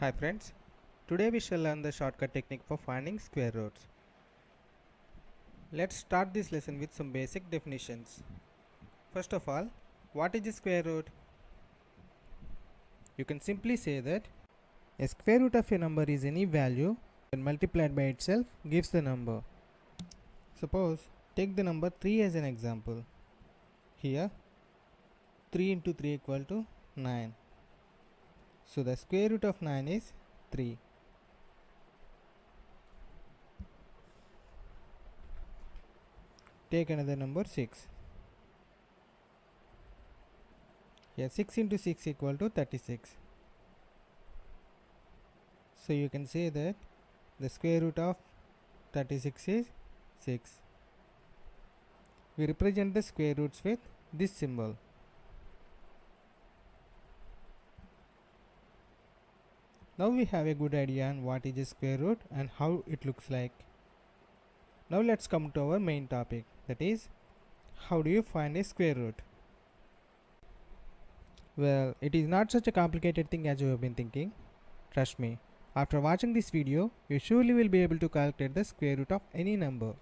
Hi friends, today we shall learn the shortcut technique for finding square roots. Let's start this lesson with some basic definitions. First of all, what is a square root? You can simply say that a square root of a number is any value when multiplied by itself gives the number. Suppose take the number 3 as an example. Here 3 into 3 equal to 9. So the square root of 9 is 3. Take another number 6. Here 6 into 6 equal to 36. So you can say that the square root of 36 is 6. We represent the square roots with this symbol. Now we have a good idea on what is a square root and how it looks like. Now let's come to our main topic, that is, how do you find a square root? Well, it is not such a complicated thing as you have been thinking. Trust me, after watching this video, you surely will be able to calculate the square root of any number.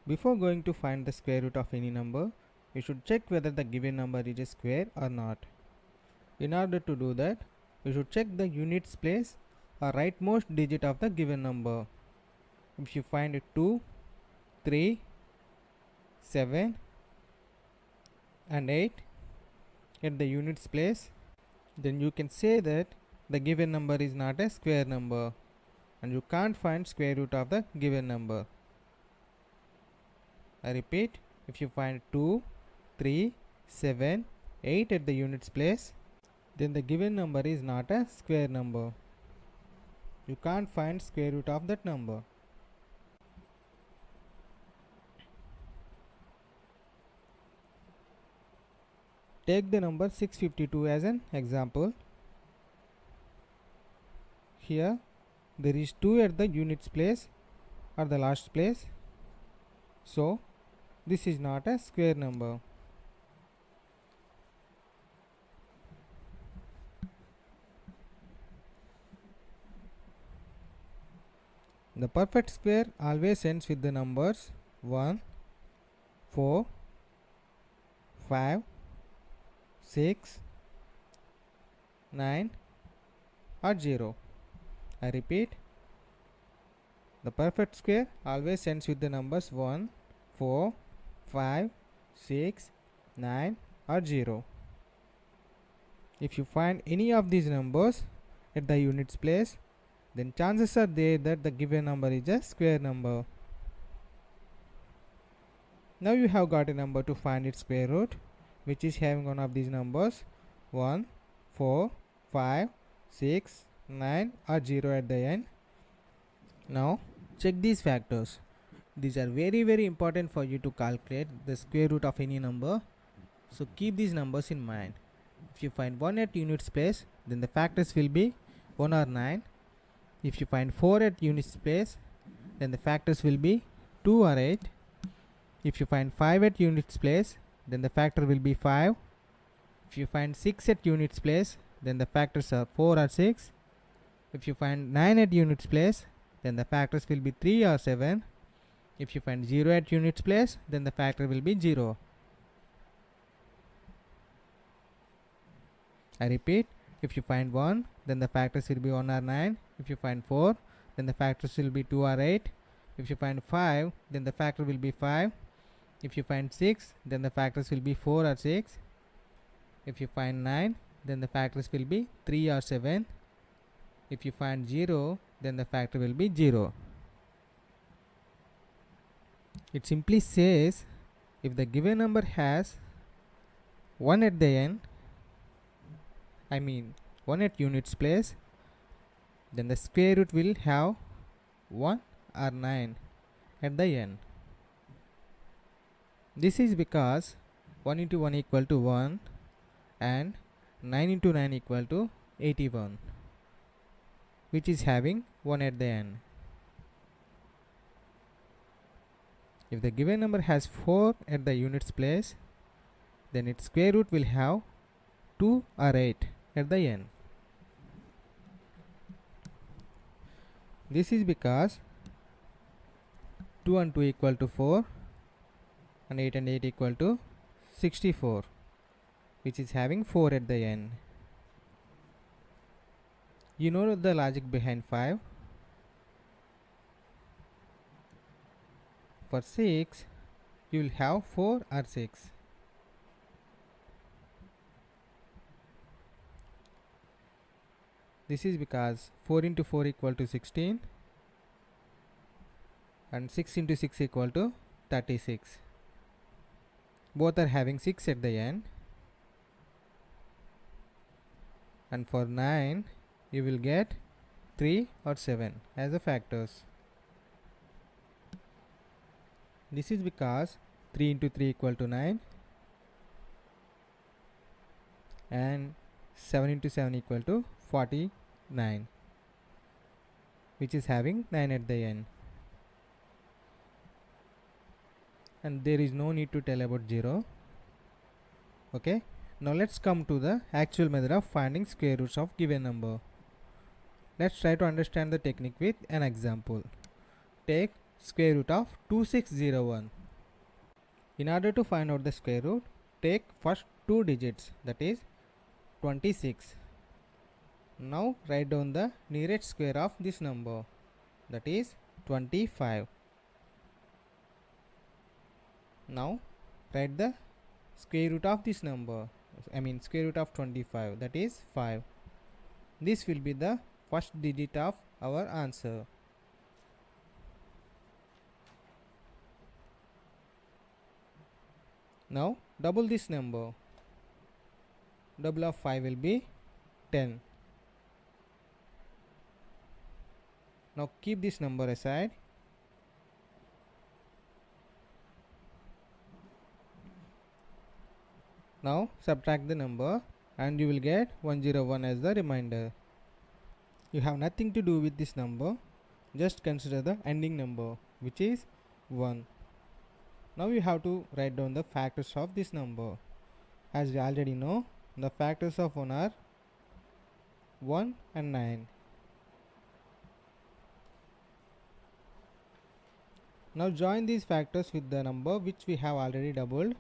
Before going to find the square root of any number, you should check whether the given number is a square or not. In order to do that, you should check the units place or rightmost digit of the given number. If you find 2, 3, 7 and 8 at the units place, then you can say that the given number is not a square number and you can't find square root of the given number. I repeat, if you find 2, 3, 7, 8 at the units place, then the given number is not a square number. You can't find square root of that number. Take the number 652 as an example. Here there is 2 at the units place or the last place. So this is not a square number. The perfect square always ends with the numbers 1, 4, 5, 6, 9 or 0. I repeat, the perfect square always ends with the numbers 1, 4, 5, 6, 9 or 0. If you find any of these numbers at the units place, then chances are there that the given number is a square number. Now you have got a number to find its square root, which is having one of these numbers 1, 4, 5, 6, 9 or 0 at the end. Now check these factors. These are very important for you to calculate the square root of any number. So keep these numbers in mind. If you find 1 at units place, then the factors will be 1 or 9. If you find 4 at units place, then the factors will be 2 or 8. If you find 5 at units place, then the factor will be 5. If you find 6 at units place, then the factors are 4 or 6. If you find 9 at units place, then the factors will be 3 or 7. If you find 0 at units place, then the factor will be 0. I repeat, if you find 1, then the factors will be 1 or 9. If you find 4, then the factors will be 2 or 8. If you find 5, then the factor will be 5. If you find 6, then the factors will be 4 or 6. If you find 9, then the factors will be 3 or 7. If you find 0, then the factor will be 0. It simply says if the given number has 1 at the end, 1 at units place, then the square root will have 1 or 9 at the end. This is because 1 into 1 equal to 1 and 9 into 9 equal to 81, which is having 1 at the end. If the given number has 4 at the units place, then its square root will have 2 or 8 at the end. This is because 2 and 2 equal to 4 and 8 and 8 equal to 64, which is having 4 at the end. You know the logic behind 5. For 6, you will have 4 or 6. This is because 4 into 4 equal to 16 and 6 into 6 equal to 36. Both are having 6 at the end. And for 9, you will get 3 or 7 as the factors. This is because 3 into 3 equal to 9 and 7 into 7 equal to 49, which is having 9 at the end. And there is no need to tell about 0. Okay, now let's come to the actual method of finding square roots of given number. Let's try to understand the technique with an example. Take square root of 2601. In order to find out the square root, take first 2 digits, that is 26. Now write down the nearest square of this number, that is 25. Now write the square root of this number, square root of 25, that is 5. This will be the first digit of our answer. Now double this number. Double of 5 will be 10. Now keep this number aside. Now subtract the number and you will get 101 as the remainder. You have nothing to do with this number. Just consider the ending number, which is 1. Now you have to write down the factors of this number. As we already know, the factors of 1 are 1 and 9. Now join these factors with the number which we have already doubled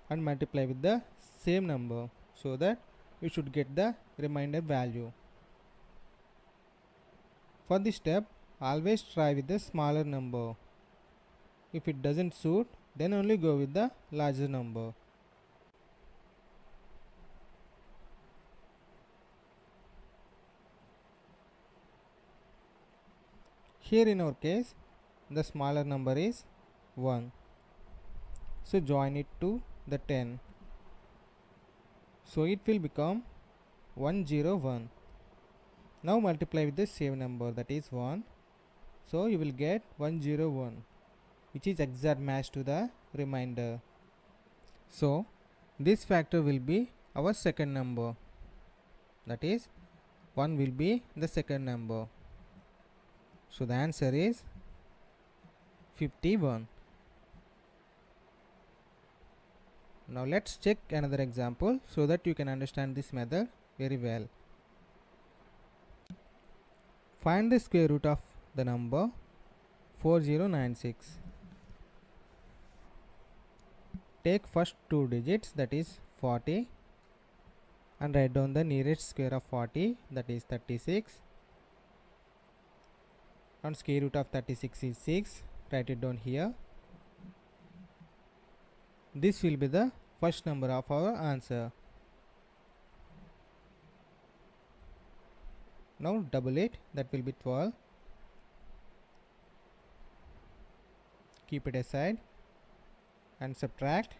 and multiply with the same number, so that you should get the remainder value. For this step, always try with the smaller number. If it doesn't suit, then only go with the larger number. Here in our case, the smaller number is 1. So join it to the 10. So it will become 101. Now multiply with the same number, that is 1. So you will get 101, which is exact match to the remainder. So this factor will be our second number, that is 1 will be the second number. So the answer is 51. Now let's check another example so that you can understand this method very well. Find the square root of the number 4096. Take first 2 digits, that is 40, and write down the nearest square of 40, that is 36. And square root of 36 is 6. Write it down here. This will be the first number of our answer. Now double it, that will be 12. Keep it aside and subtract.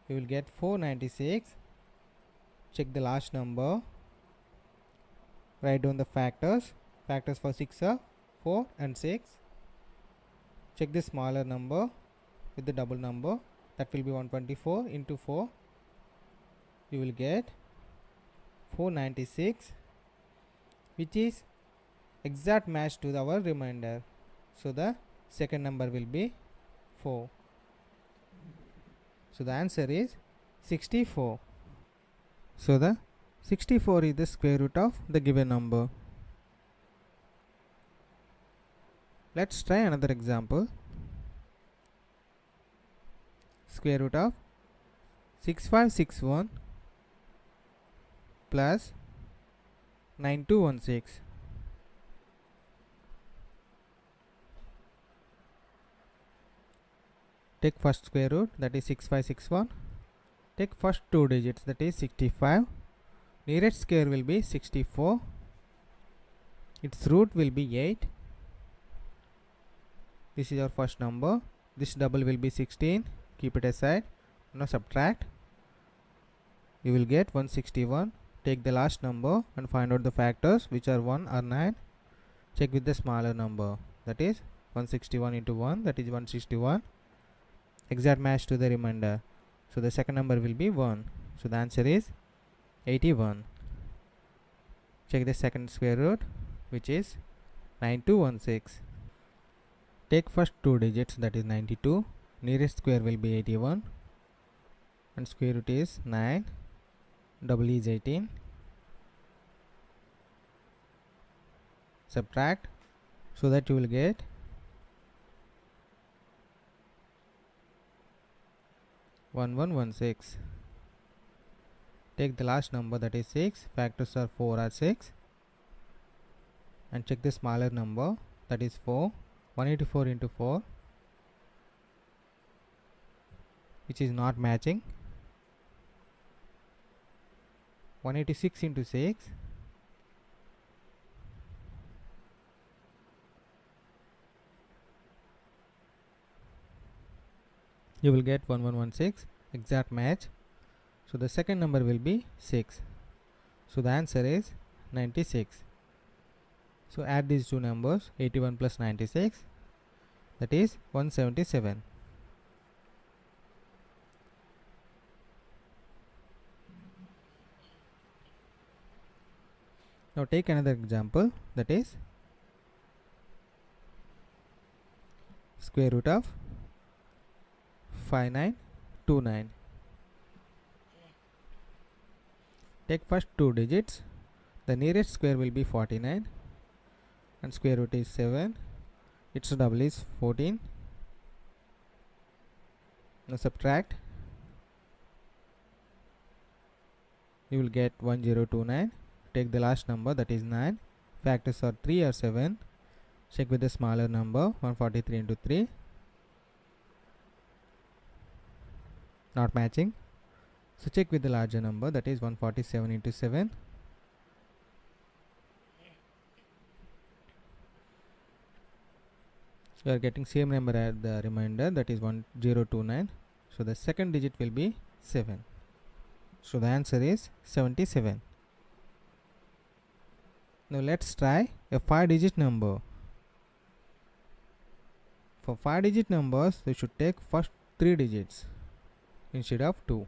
You will get 496. Check the last number. Write down the factors. Factors for 6 are 4 and 6. Check the smaller number with the double number, that will be 124 into 4. You will get 496, which is exact match to our remainder. So the second number will be 4. So the answer is 64. So the 64 is the square root of the given number. Let's try another example. Square root of 6561 plus 9216. Take first square root, that is 6561. Take first two digits, that is 65. Nearest square will be 64. Its root will be 8. This is our first number. This double will be 16. Keep it aside. Now subtract. You will get 161. Take the last number and find out the factors which are 1 or 9. Check with the smaller number, that is 161 into 1, that is 161. Exact match to the remainder. So the second number will be 1. So the answer is 81. Check the second square root, which is 9216. Take first two digits, that is 92. Nearest square will be 81. And square root is 9. Double is 18. Subtract, so that you will get 1116. Take the last number, that is 6. Factors are 4 or 6. And check the smaller number, that is 4. 184 into 4, which is not matching. 186 into 6. You will get 1116, exact match. So the second number will be 6. So the answer is 96. So add these two numbers, 81 plus 96, that is 177. Now take another example, that is square root of 5929. Take first two digits. The nearest square will be 49 and square root is 7. Its double is 14. Now subtract. You will get 1029. Take the last number, that is 9. Factors are 3 or 7. Check with the smaller number, 143 into 3. Not matching. So check with the larger number, that is 147 into 7. You are getting same number as the remainder, that is 1029. So the second digit will be 7. So the answer is 77. Now let's try a 5-digit number. For 5-digit numbers, you should take first 3 digits instead of 2.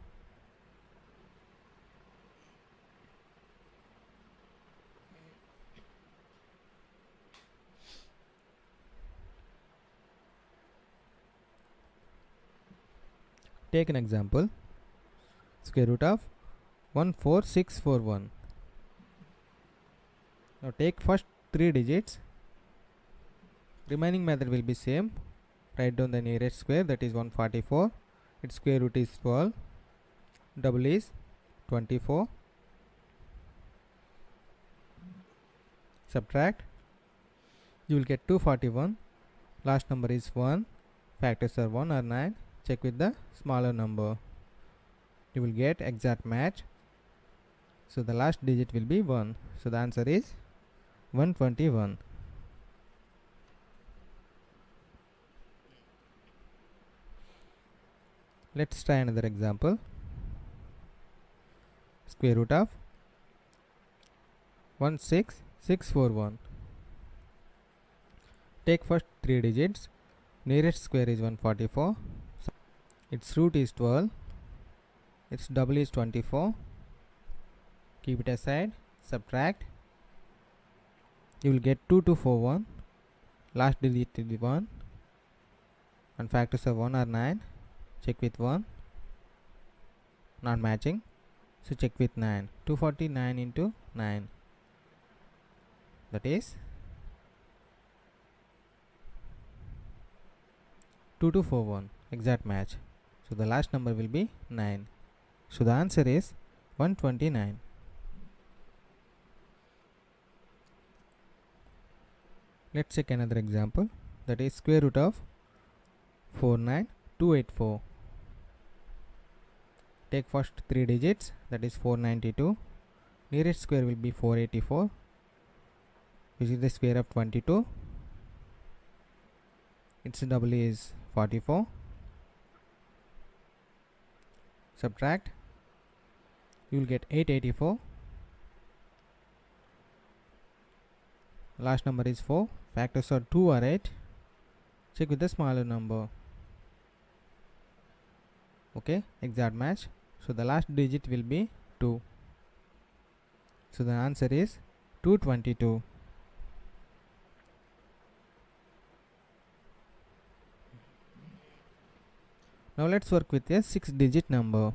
Take an example. Square root of 14641. Now take first 3 digits. Remaining method will be same. Write down the nearest square, that is 144. Its square root is 12. Double is 24. Subtract. You will get 241. Last number is 1. Factors are 1 or 9. Check with the smaller number. You will get exact match. So the last digit will be 1. So the answer is 121. Let's try another example. Square root of 16641. Take first 3 digits. Nearest square is 144. Its root is 12. Its double is 24. Keep it aside. Subtract. You will get 2241. Last digit is 1. And factors of 1 are 9. Check with 1. Not matching. So check with 9. 249 into 9. That is 2241, exact match. So the last number will be 9. So the answer is 129. Let's check another example, that is square root of 49284. Take first 3 digits, that is 492. Nearest square will be 484, which is the square of 22. Its double is 44. Subtract, you will get 884. Last number is 4. Factors are 2 or 8. Check with the smaller number. Okay, exact match. So the last digit will be 2. So the answer is 222. Now let's work with a 6-digit number.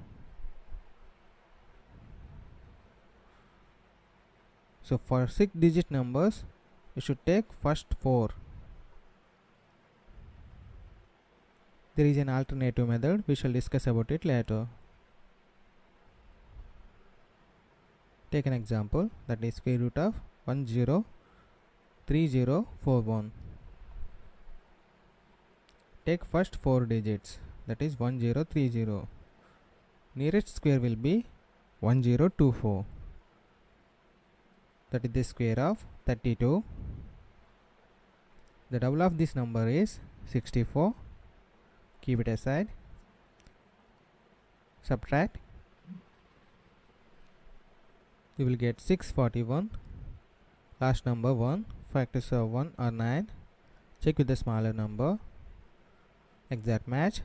So for 6-digit numbers, you should take first 4. There is an alternative method, we shall discuss about it later. Take an example, that is square root of 103041. Take first 4 digits, that is 1030. Nearest square will be 1024. That is the square of 32. The double of this number is 64. Keep it aside. Subtract. You will get 641. Last number 1. Factors of 1 or 9. Check with the smaller number. Exact match.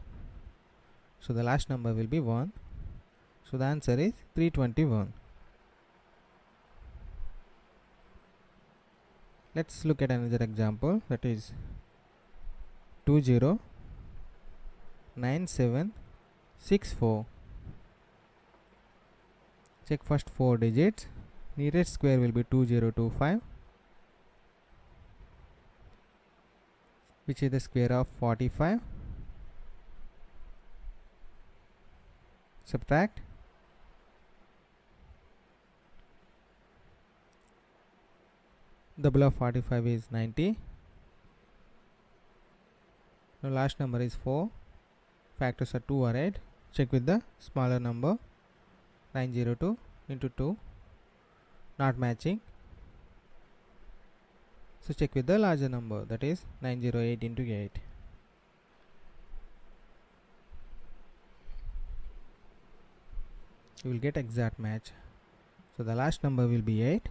So the last number will be 1. So the answer is 321. Let's look at another example, that is 209764. Check first 4 digits. Nearest square will be 2025, which is the square of 45. Subtract. Double of 45 is 90. Now last number is 4. Factors are 2 or 8. Check with the smaller number. 902 into 2. Not matching. So check with the larger number, that is 908 into 8. You will get exact match. So the last number will be 8.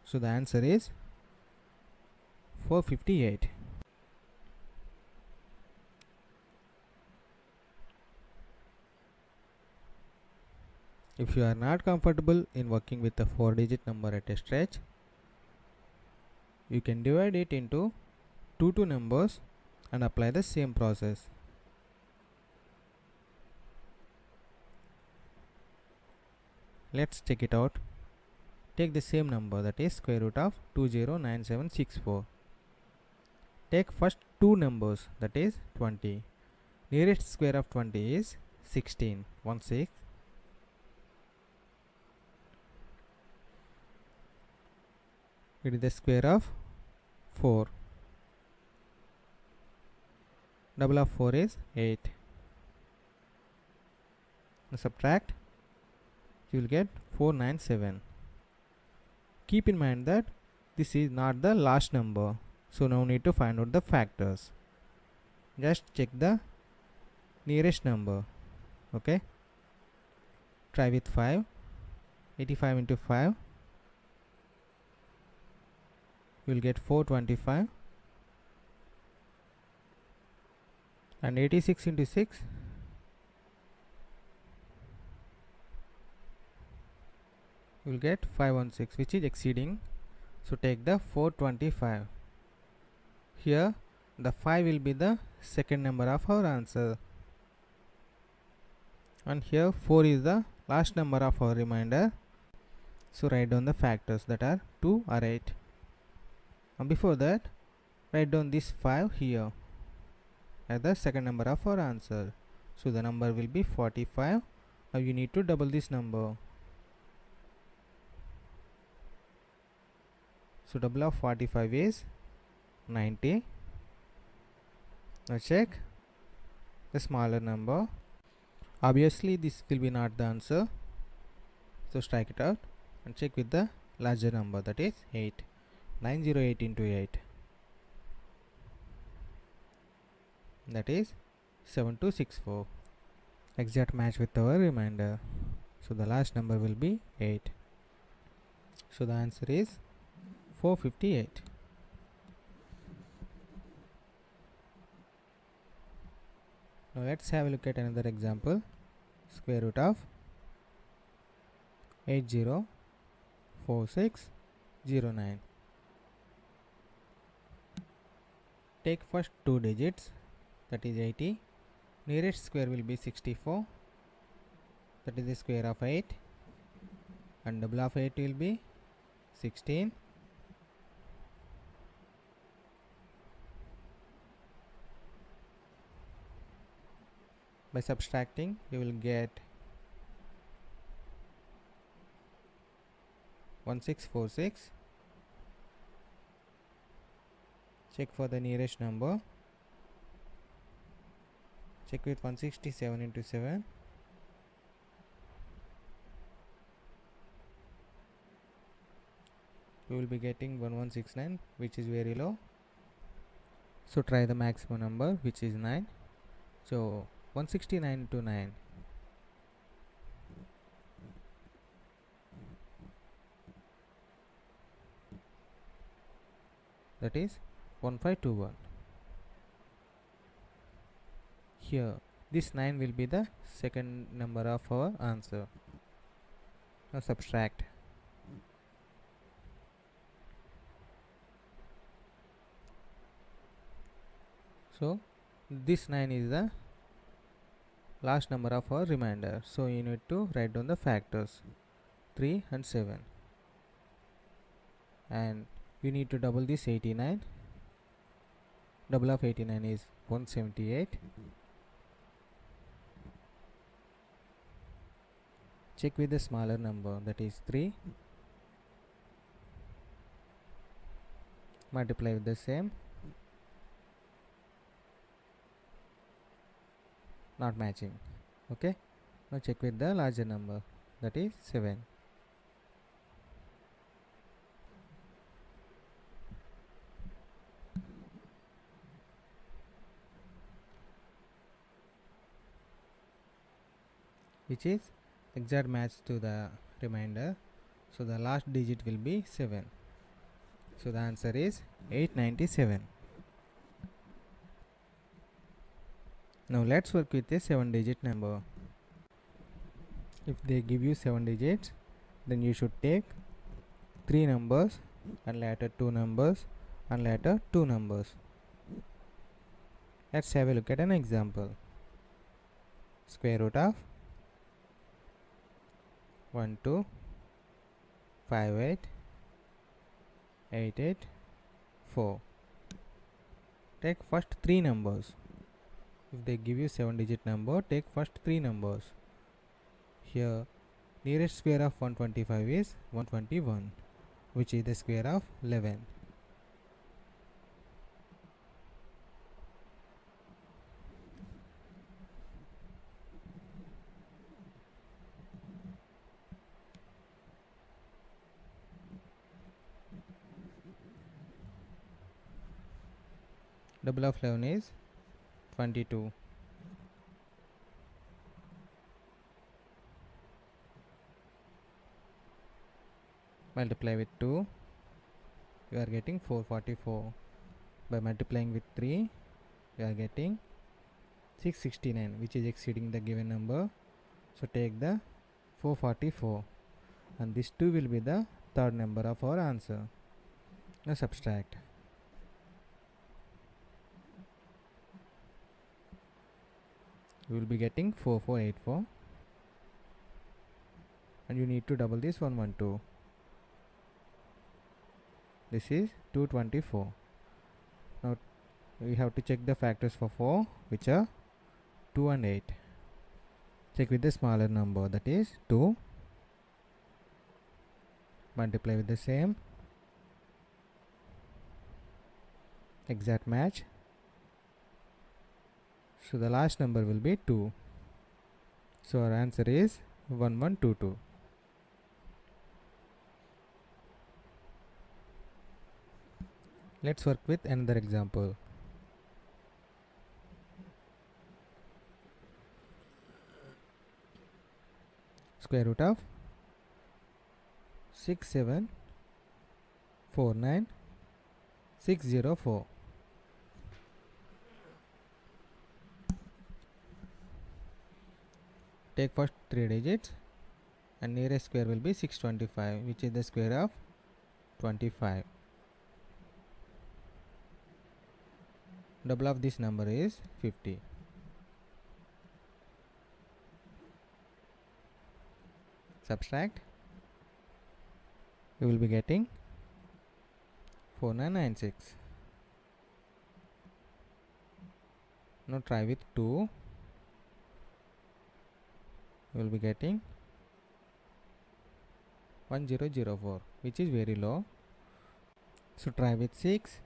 So the answer is 458. If you are not comfortable in working with a 4-digit number at a stretch, you can divide it into 2 numbers and apply the same process. Let's check it out. Take the same number, that is square root of 209764. Take first 2 numbers, that is 20. Nearest square of 20 is 16. 16. It is the square of 4. Double of 4 is 8. Now subtract. You will get 497. Keep in mind that this is not the last number, so now need to find out the factors. Just check the nearest number. Okay. Try with 5. 85 into 5. You will get 425. And 86 into 6. You will get 516, which is exceeding. So take the 425. Here the 5 will be the second number of our answer. And here 4 is the last number of our remainder. So write down the factors, that are 2 or 8. And before that, write down this 5 here. as the second number of our answer. So the number will be 45. Now you need to double this number. So double of 45 is 90. Now check the smaller number. Obviously this will be not the answer, so strike it out and check with the larger number, that is 8. 908 into 8, that is 7264. Exact match with our remainder. So the last number will be 8. So the answer is 458. Now let's have a look at another example. Square root of 804609. Take first two digits, that is 80. Nearest square will be 64, that is the square of 8, and double of 8 will be 16. By subtracting you will get 1646. Check for the nearest number. Check with 167 into 7. You will be getting 1169, which is very low. So try the maximum number, which is 9. So 169 into 9. That is 1521. Here this 9 will be the second number of our answer. Now subtract. So this 9 is the last number of our remainder. So you need to write down the factors 3 and 7, and you need to double this 89. Double of 89 is 178. Check with the smaller number, that is 3. Multiply with the same. Not matching. Okay. Now check with the larger number, that is 7. Which is exact match to the remainder. So the last digit will be 7. So the answer is 897. Now let's work with a 7-digit number. If they give you 7 digits, then you should take 3 numbers and later 2 numbers and later 2 numbers. Let's have a look at an example. Square root of 125888 Take first 3 numbers. If they give you 7-digit number, take first 3 numbers. Here nearest square of 125 is 121, which is the square of 11. Double of 11 is 22. Multiply with 2, you are getting 444. By multiplying with 3, you are getting 669, which is exceeding the given number. So take the 444, and this 2 will be the third number of our answer. Now subtract. You will be getting 4484, and you need to double this 112. This is 224. Now we have to check the factors for 4, which are 2 and 8. Check with the smaller number, that is 2. Multiply with the same. Exact match. So the last number will be 2. So our answer is 1122. Let's work with another example. Square root of 6749604. Take first 3 digits and nearest square will be 625, which is the square of 25. Double of this number is 50. Subtract. You will be getting 4996. Now try with 2. You will be getting 1004, which is very low. So try with 6.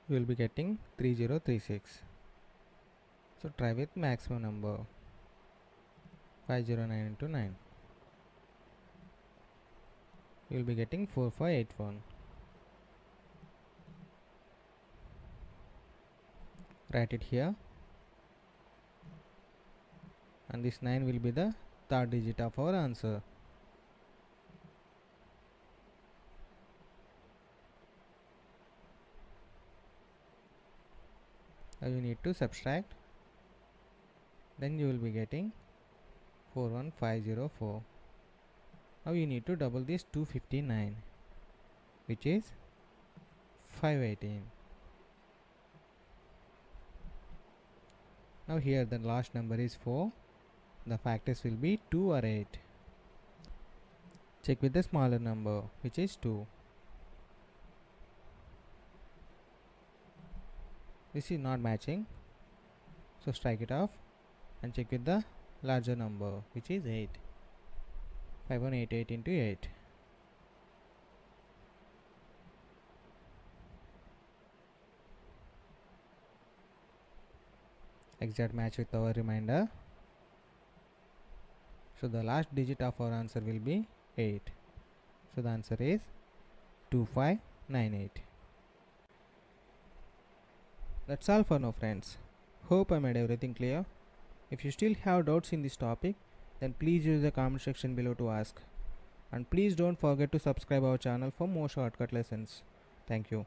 You will be getting 3036. So try with maximum number 509 into 9. You will be getting 4581. Write it here, and this 9 will be the third digit of our answer. Now you need to subtract, then you will be getting 41504. Now you need to double this 259, which is 518. Now here the last number is 4. The factors will be 2 or 8. Check with the smaller number, which is 2. This is not matching, so strike it off and check with the larger number, which is 8. 5188 into 8. Exact match with our remainder. So the last digit of our answer will be 8. So the answer is 2598. That's all for now, friends. Hope I made everything clear. If you still have doubts in this topic, then please use the comment section below to ask. And please don't forget to subscribe our channel for more shortcut lessons. Thank you.